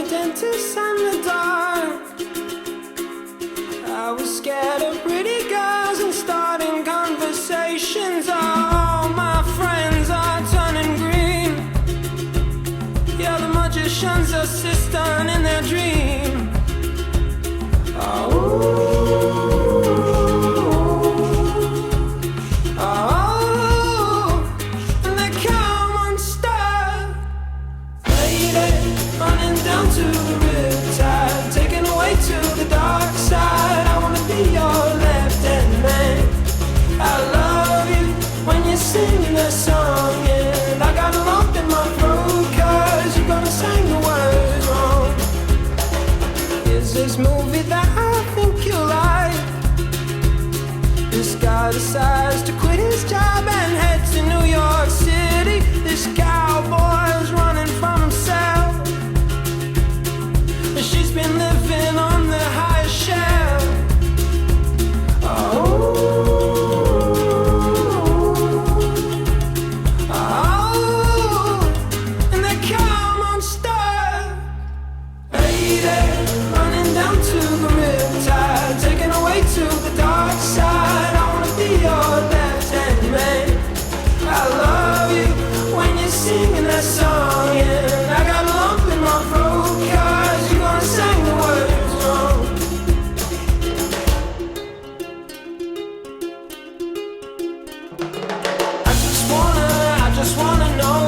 dentist and the dark. I was scared of pretty girls and starting conversations. All my friends are turning green. Yeah, the magician's assistant in their dream. And they come unstuck. Lady, running down to the riptide, taken away to the dark side. I wanna be your left-hand man. I love you when you're singing that song, and I got a lump in my throat 'cause you're gonna sing the words wrong. Is this movie that I think you like? This guy decides to quit his job and head to New York City. This cowboy's running from himself. She's been living on the highest shelf. And they come unstuck. Lady, running down to the riptide, taken away to the dark side. I wanna be your left-hand man. I love you when you're singing that song, and I got a lump in my throat 'cause you're gonna sing the words wrong. I just wanna know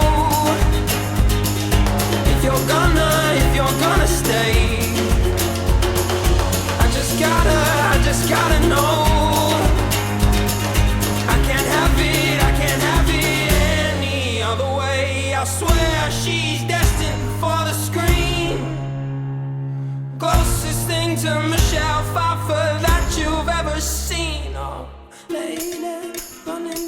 if you're gonna stay. I just gotta know. I can't have it any other way. I swear she's destined for the screen. Closest thing to Michelle Pfeiffer that you've ever seen. Oh, lady, running